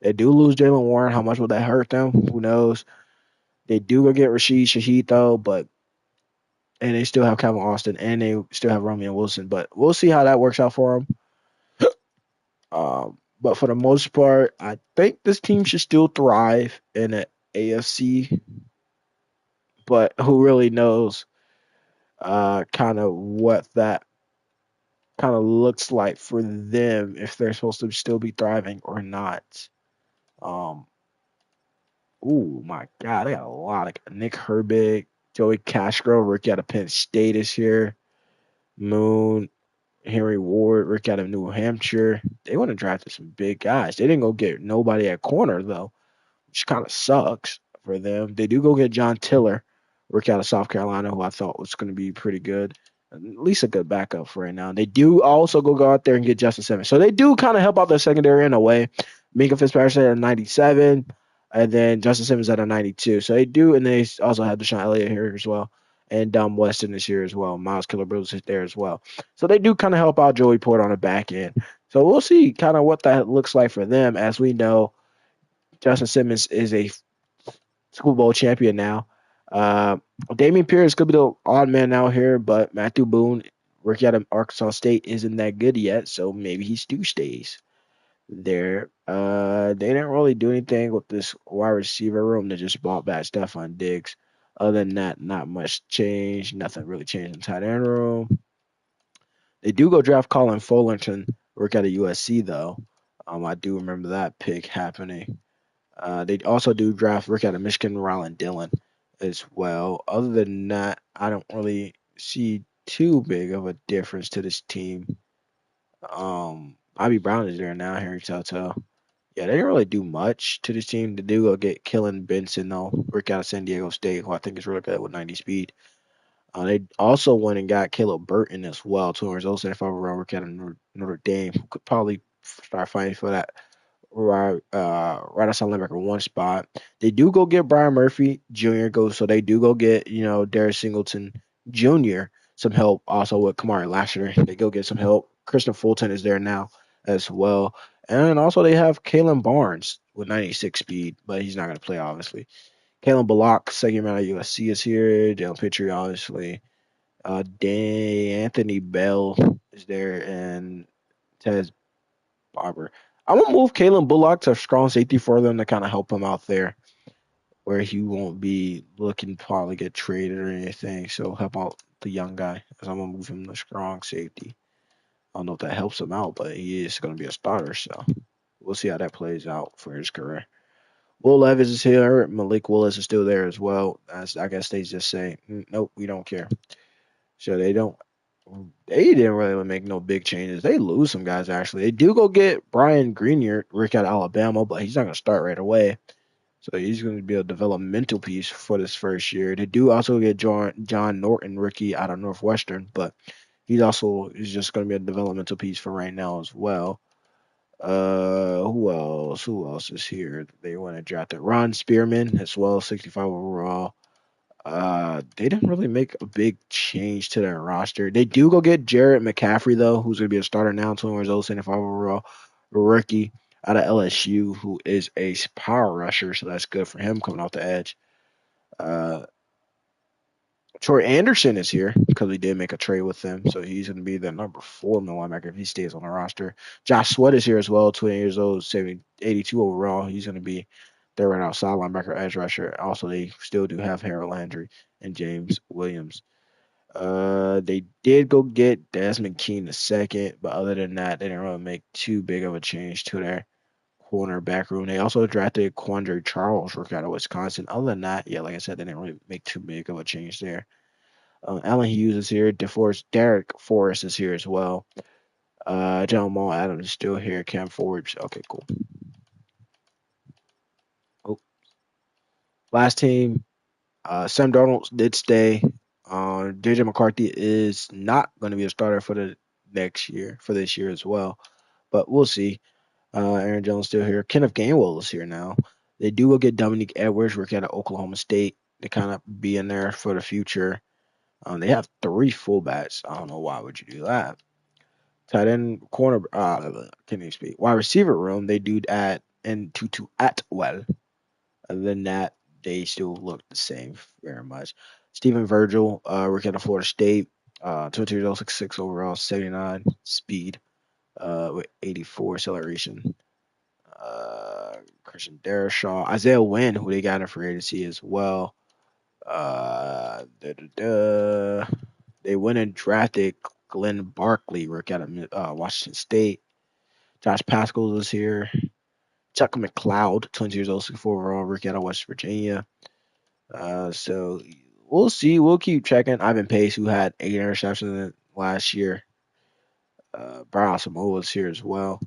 They do lose Jalen Warren. How much will that hurt them? Who knows? They do go get Rashid Shaheed though, and they still have Calvin Austin and they still have Romeo Wilson. But we'll see how that works out for them. But for the most part, I think this team should still thrive in the AFC. But who really knows kind of what that kind of looks like for them if they're supposed to still be thriving or not. Um, oh my God, they got a lot of Nick Herbig, Joey Castro, rookie out of Penn State is here. Moon, Henry Ward, rookie out of New Hampshire. They want to draft some big guys. They didn't go get nobody at corner though, which kind of sucks for them. They do go get John Tiller, rookie out of South Carolina, who I thought was going to be pretty good. At least a good backup for right now. They do also go out there and get Justin Simmons. So they do kind of help out their secondary in a way. Minka Fitzpatrick at a 97, and then Justin Simmons at a 92. So they do, and they also have Deshaun Elliott here as well. And Weston is here as well. Miles Killer-Brooks is there as well. So they do kind of help out Joey Porter on the back end. So we'll see kind of what that looks like for them. As we know, Justin Simmons is a Super Bowl champion now. Uh, Damian Pierce could be the odd man out here, but Matthew Boone, working out of Arkansas State, isn't that good yet, so maybe he still stays there. They didn't really do anything with this wide receiver room. They just bought back Stephon Diggs. Other than that, not much change. Nothing really changed in tight end room. They do go draft Colin Fullerton, work out of USC though. I do remember that pick happening. They also do draft Rick out of Michigan, Rylan Dillon as well. Other than that, I don't really see too big of a difference to this team. Bobby Brown is there now, Harry Toto. Yeah, they didn't really do much to this team. They do go get Kellen Benson, though, Rick out of San Diego State, who I think is really good with 90 speed. They also went and got Caleb Burton as well, 2 years old, 75 overall, Rick out of Notre Dame, who could probably start fighting for that right outside linebacker one spot. They do go get Brian Murphy Jr. So they do go get Darius Singleton Jr. some help also with Kamari Lasher. They go get some help. Kristen Fulton is there now as well, and also they have Kalen Barnes with 96 speed, but he's not going to play obviously. Kalen Bullock, second round of USC is here. Jalen Pitre obviously. Anthony Bell is there, and Tez Barber. I'm gonna move Kalen Bullock to strong safety for them to kind of help him out there, where he won't be looking to probably get traded or anything. So help out the young guy, as I'm gonna move him to strong safety. I don't know if that helps him out, but he is gonna be a starter, so we'll see how that plays out for his career. Will Levis is here. Malik Willis is still there as well. As I guess they just say, nope, we don't care. So they don't. They didn't really make no big changes. They lose some guys actually. They do go get Brian Grenier, Rick out of Alabama, but he's not gonna start right away. So he's going to be a developmental piece for this first year. They do also get John Norton, rookie out of Northwestern, but he's also is just going to be a developmental piece for right now as well. Who else? Who else is here? They want to draft it. Ron Spearman as well, 65 overall. They didn't really make a big change to their roster. They do go get Jarrett McCaffrey though, who's gonna be a starter now, 20 years old, 75 overall, rookie out of LSU, who is a power rusher, so that's good for him coming off the edge. Uh, Troy Anderson is here because we did make a trade with him, so he's going to be the number 4 middle linebacker if he stays on the roster. Josh Sweat is here as well, 20 years old, 82 overall. He's going to be their right outside linebacker, edge rusher. Also, they still do have Harold Landry and James Williams. They did go get Desmond King the second, but other than that, they didn't really make too big of a change to their cornerback room. They also drafted Quandre Charles, rookie out of Wisconsin. Other than that, yeah, like I said, they didn't really make too big of a change there. Allen Hughes is here. Derek Forrest is here as well. John Maul Adams is still here. Cam Forbes. Okay, cool. Oh, last team. Sam Darnold did stay. JJ McCarthy is not going to be a starter for the next year, for this year as well. But we'll see. Aaron Jones still here. Kenneth Gainwell is here now. They do go get Dominique Edwards, rookie out of Oklahoma State, to kind of be in there for the future. They have 3 fullbacks. I don't know why would you do that. Tight end, corner, can't even speak. Wide receiver room, they do add and Tutu Atwell. Other than that, they still look the same very much. Stephen Virgil, rookie out of Florida State, 22 years old, 6'6" overall, 79 speed, with 84 acceleration. Christian Darashaw, Isaiah Wynn, who they got in free agency as well. They went and drafted Glenn Barkley, rookie out of Washington State. Josh Pascal is here. Chuck McCloud, 20 years old, 64 overall, rookie out of West Virginia. So we'll see. We'll keep checking. Ivan Pace, who had 8 interceptions last year. Brian Samoa is here as well.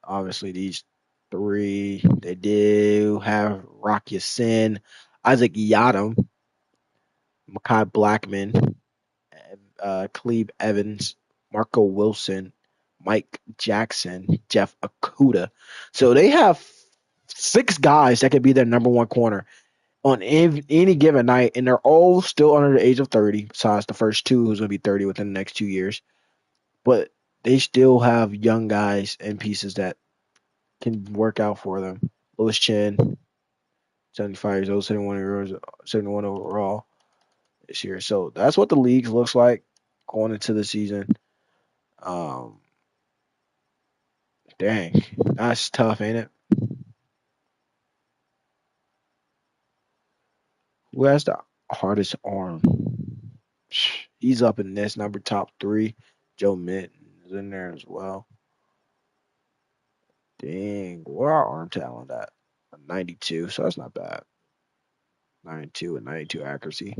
Obviously, these 3, they do have Rocky Sin, Isaac Yadam, Makai Blackman, Cleve Evans, Marco Wilson, Mike Jackson, Jeff Okuda. So they have 6 guys that could be their number 1 corner on any given night, and they're all still under the age of 30, besides the first 2 who's going to be 30 within the next 2 years. But they still have young guys and pieces that can work out for them. Lewis Chen, 75 years old, 71 overall this year. So that's what the league looks like going into the season. Um, Dang, that's tough, ain't it? Who has the hardest arm? He's up in this number top 3. Joe Mitten is in there as well. Dang, where our arm talent at? 92, so that's not bad. 92 and 92 accuracy.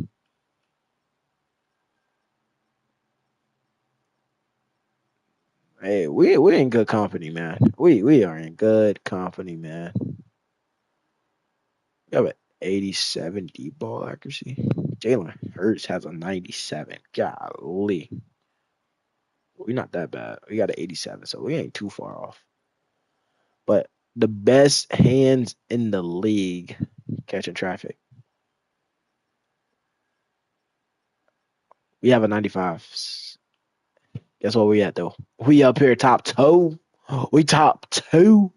Hey, we in good company, man. We are in good company, man. We have an 87 deep ball accuracy. Jalen Hurts has a 97. Golly. We're not that bad. We got an 87, so we ain't too far off. But the best hands in the league catching traffic. We have a 95. Guess what we at though? We up here top two. We top two.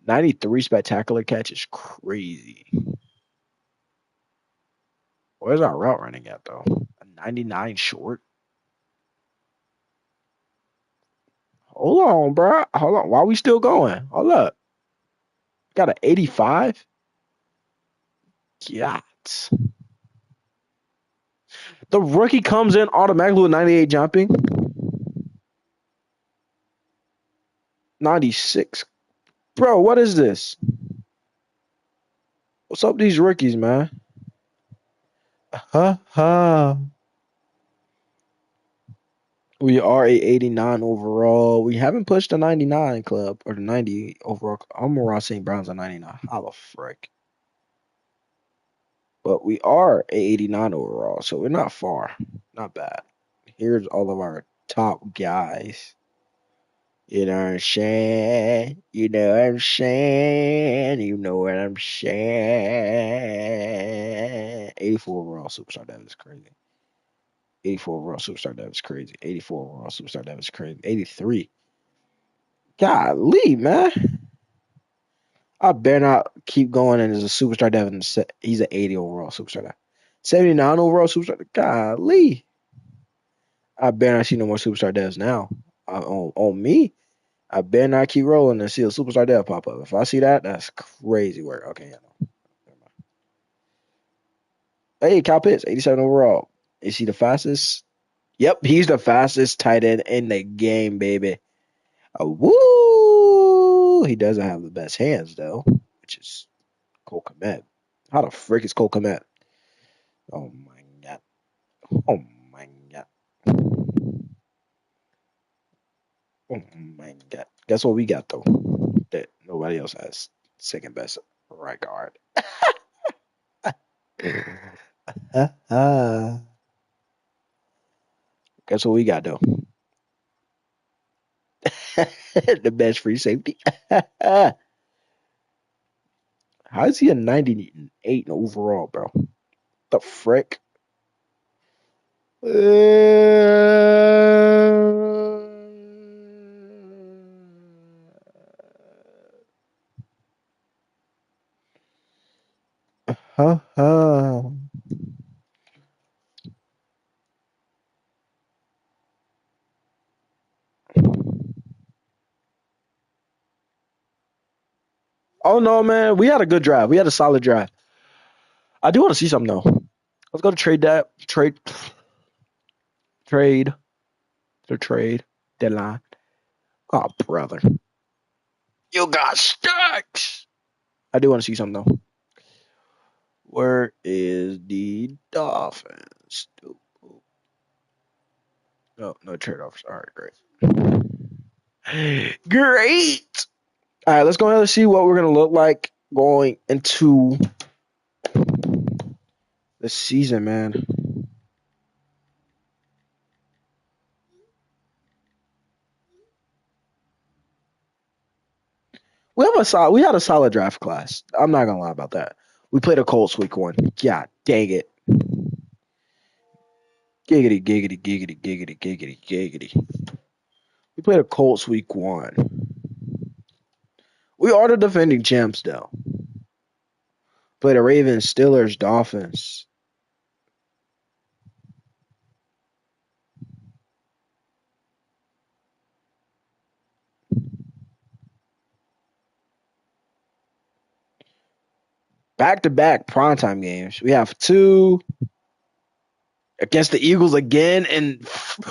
93 spectacular catch is crazy. Where's our route running at though? A 99 short. Hold on, bro. Hold on. Why are we still going? Hold up. Got an 85. God. The rookie comes in automatically with 98 jumping. 96. Bro, what is this? What's up with these rookies, man? Ha. We are a 89 overall. We haven't pushed the 99 club or the 90 overall. I'm around St. Brown's at 99. How the frick? But we are a 89 overall, so we're not far. Not bad. Here's all of our top guys. You know what I'm saying? You know what I'm saying? You know what I'm saying? 84 overall superstar. That is crazy. 84 overall superstar. That was crazy. 84 overall superstar. That was crazy. 83. Golly, man. I better not keep going and as a superstar Devin. He's an 80 overall superstar. 79 overall superstar. Golly. I better not see no more superstar devs now. On me. I better not keep rolling and see a superstar dev pop up. If I see that, that's crazy work. Okay, yeah, no. Hey, Kyle Pitts, 87 overall. Is he the fastest? Yep, he's the fastest tight end in the game, baby. Woo! He doesn't have the best hands though, which is Cole Kmet. How the frick is Cole Kmet? Oh my god! Oh my god! Oh my god! Guess what we got though? That nobody else has. Second best right guard. Guess what we got though? The best free safety. How is he a 98 overall, bro? The frick? Oh no, man. We had a good drive. We had a solid drive. I do want to see something though. Let's go to trade, the trade deadline. Oh, brother. You got stacks. I do want to see something though. Where is the Dolphins? No trade offers. All right, great. Great. All right, let's go ahead and see what we're gonna look like going into the season, man. We had a solid draft class. I'm not gonna lie about that. We played a Colts week one. God dang it. Giggity, giggity, giggity, giggity, giggity, giggity. We played a Colts week one. We are the defending champs though. Played the Ravens, Steelers, Dolphins. Back-to-back primetime games. We have two against the Eagles again. And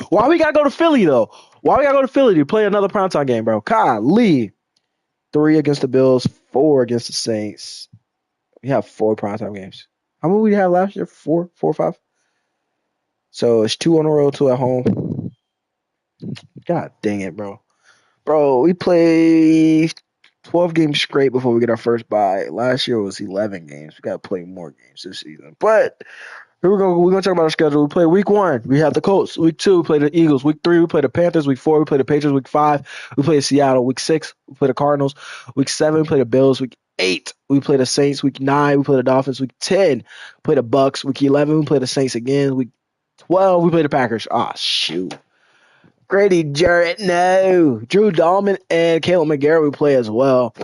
why we gotta go to Philly though? Why we gotta go to Philly to play another primetime game, bro? Golly. 3 against the Bills, 4 against the Saints. We have 4 primetime games. How many we had last year? 4 or 5? So it's 2 on the road, 2 at home. God dang it, bro. Bro, we play 12 games straight before we get our first bye. Last year was 11 games. We got to play more games this season. But Here we go. We're gonna talk about our schedule. We play week 1. We have the Colts. Week 2, we play the Eagles. Week 3, we play the Panthers. Week 4, we play the Patriots. Week 5, we play Seattle. Week 6, we play the Cardinals. Week 7, we play the Bills. Week 8, we play the Saints. Week 9, we play the Dolphins. Week 10, we play the Bucks. Week 11, we play the Saints again. Week 12, we play the Packers. Ah, shoot. Grady Jarrett, no. Drew Dahlman and Caleb McGarrett we play as well.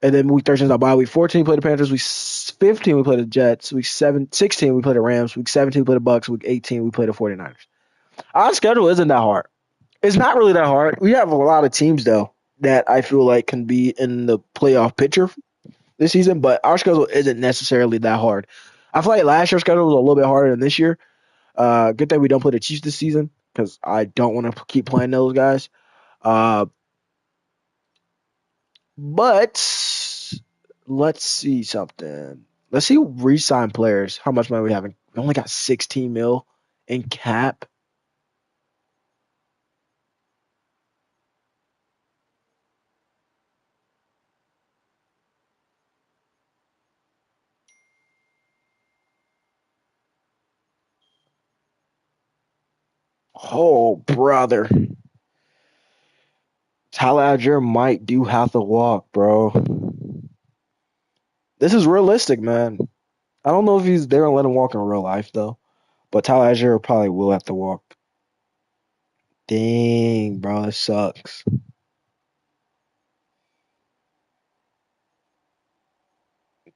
And then week 13 is our bye. Week 14, we play the Panthers. Week 15, we play the Jets. Week 16, we play the Rams. Week 17, we play the Bucks. Week 18, we play the 49ers. Our schedule isn't that hard. It's not really that hard. We have a lot of teams, though, that I feel like can be in the playoff picture this season, but our schedule isn't necessarily that hard. I feel like last year's schedule was a little bit harder than this year. Good thing we don't play the Chiefs this season because I don't want to keep playing those guys. Uh, but let's see something. Let's see re-sign players. How much money we have? We only got 16 mil in cap. Oh, brother. Tyler Algier might do have to walk, bro. This is realistic, man. I don't know if they're gonna let him walk in real life though. But Tyler Algier probably will have to walk. Dang, bro, that sucks.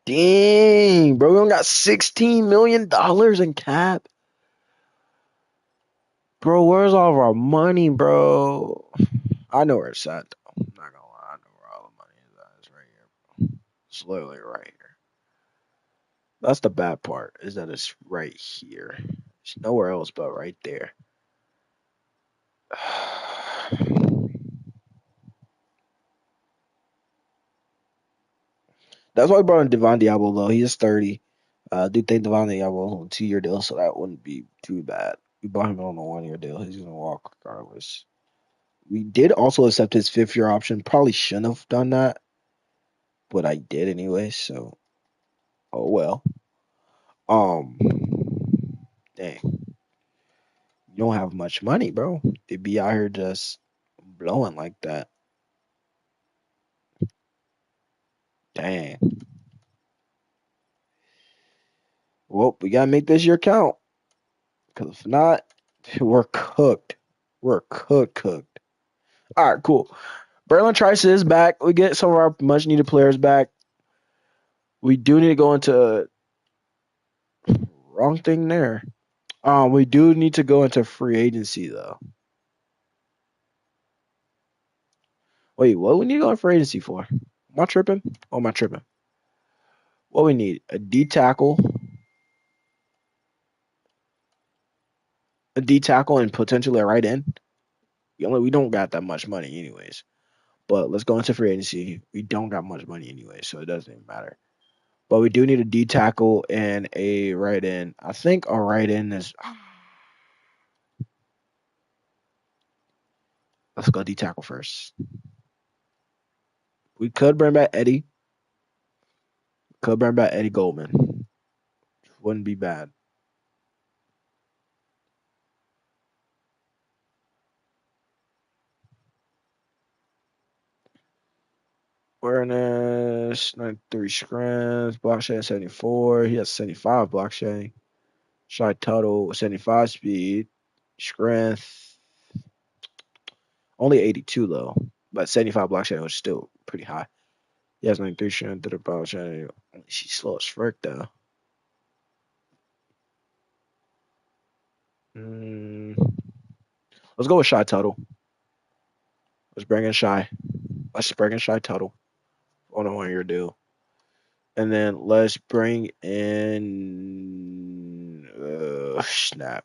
Dang, bro, we only got $16 million in cap. Bro, where's all of our money, bro? I know where it's at, though. I'm not gonna lie. I know where all the money is at. It's right here. It's literally right here. That's the bad part, is that it's right here. It's nowhere else but right there. That's why we brought in Devon Diablo, though. He is 30. I do think Devon Diablo on a 2-year deal, so that wouldn't be too bad. We bought him on a 1-year deal. He's going to walk regardless. We did also accept his 5th-year option. Probably shouldn't have done that, but I did anyway, so oh well. Um, dang. You don't have much money, bro. They be out here just blowing like that. Dang. Well, we gotta make this year count. Cause if not, we're cooked. We're cooked. All right, cool. Berlin Trice is back. We get some of our much needed players back. We do need to go into wrong thing there. We do need to go into free agency though. Wait, what we need to go in free agency for? Am I tripping? Or am I tripping? What we need? A D tackle, and potentially a right end. We don't got that much money anyways. But let's go into free agency. We don't got much money anyway, so it doesn't even matter. But we do need a D tackle and a right end. I think a right end is. Let's go D tackle first. We could bring back Eddie. Could bring back Eddie Goldman. Wouldn't be bad. Awareness, 93 screens, block shedding 74. He has 75 block shedding. Shot total 75 speed. Strength only 82 though. But 75 block shedding was still pretty high. He has 93 strength to the block shedding. She's slow as frick though. Mm, let's go with Shy Tuttle. Let's bring in Shy. Let's bring in Shy Tuttle on a 1-year deal. And then let's bring in snap.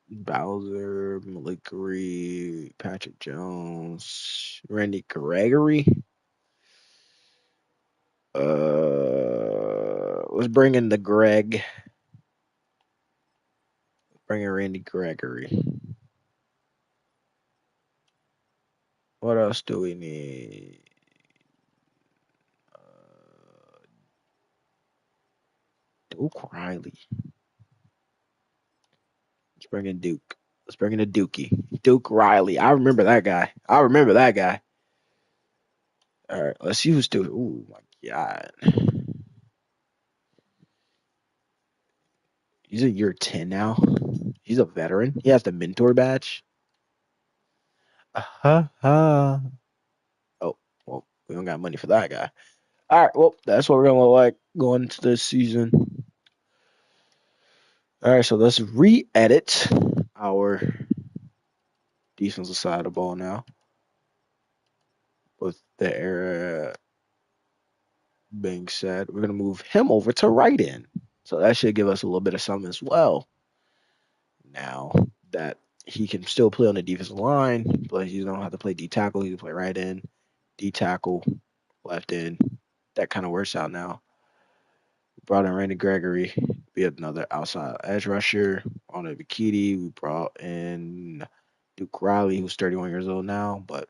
Bowser, Malik Patrick Jones, Randy Gregory. Let's bring in the Greg. Bring in Randy Gregory. What else do we need? Duke Riley. Let's bring in Duke. Let's bring in a Dookie. Duke Riley. I remember that guy. All right, let's see who's doing. Oh my god, he's a year 10 now. He's a veteran. He has the mentor badge. Uh-huh. Oh, well, we don't got money for that guy. All right, well, that's what we're gonna look like going into this season. All right, so let's re-edit our defensive side of the ball now with the era being said. We're gonna move him over to right end, so that should give us a little bit of something as well. Now that he can still play on the defensive line, but he don't have to play D tackle. He can play right end, D tackle, left end. That kind of works out now. We brought in Randy Gregory, be another outside edge rusher. On a Bikini, we brought in Duke Riley, who's 31 years old now, but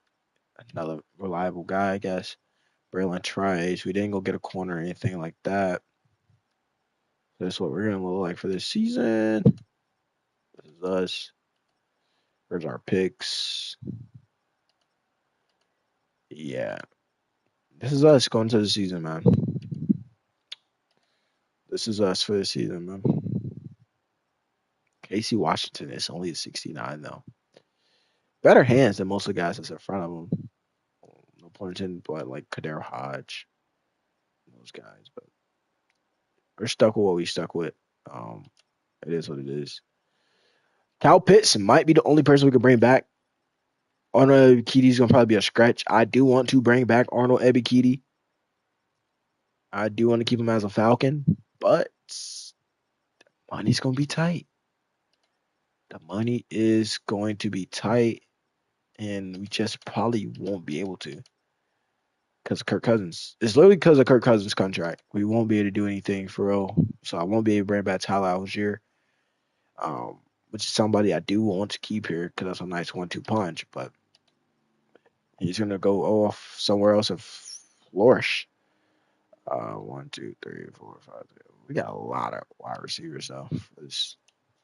another reliable guy, I guess. Braylon Trice. We didn't go get a corner or anything like that. That's what we're gonna look like for this season. This is us. Where's our picks? Yeah. This is us going to the season, man. This is us for the season, man. Casey Washington is only 69, though. Better hands than most of the guys that's in front of him. No pun intended, but like Kader Hodge, those guys. But we're stuck with what we stuck with. It is what it is. Cal Pitts might be the only person we could bring back. Arnold Ebiketie going to probably be a stretch. I do want to bring back Arnold Ebiketie. I do want to keep him as a Falcon, but money's going to be tight. The money is going to be tight, and we just probably won't be able to because Kirk Cousins. It's literally because of Kirk Cousins' contract. We won't be able to do anything for real. So I won't be able to bring back Tyler Algier, which is somebody I do want to keep here because that's a nice 1-2 punch, but he's going to go off somewhere else and flourish. 1, 2, 3, 4, 5. 6. We got a lot of wide receivers though.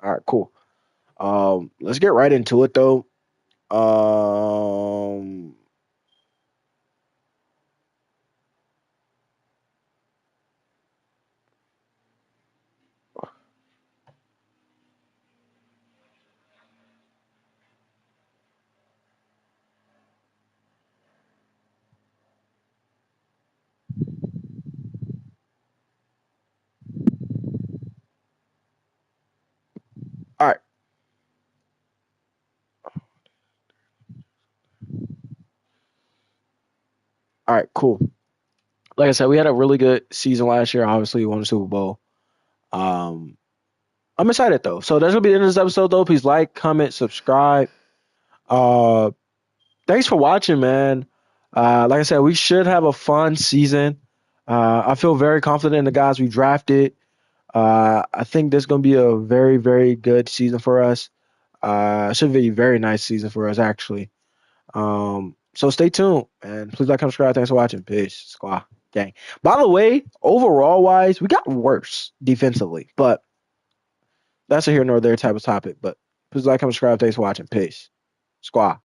All right, cool. Let's get right into it though. Um, all right. All right, cool. Like I said, we had a really good season last year. Obviously, we won the Super Bowl. Um, I'm excited though. So that's gonna be the end of this episode though. Please like, comment, subscribe. Uh, Thanks for watching, man. Like I said, we should have a fun season. I feel very confident in the guys we drafted. I think this is gonna be a very, very good season for us. Should be a very nice season for us actually. So stay tuned and please like, comment, subscribe. Thanks for watching. Peace, squad, gang. By the way, overall wise, we got worse defensively, but that's a here nor there type of topic. But please like, comment, subscribe. Thanks for watching. Peace, squad.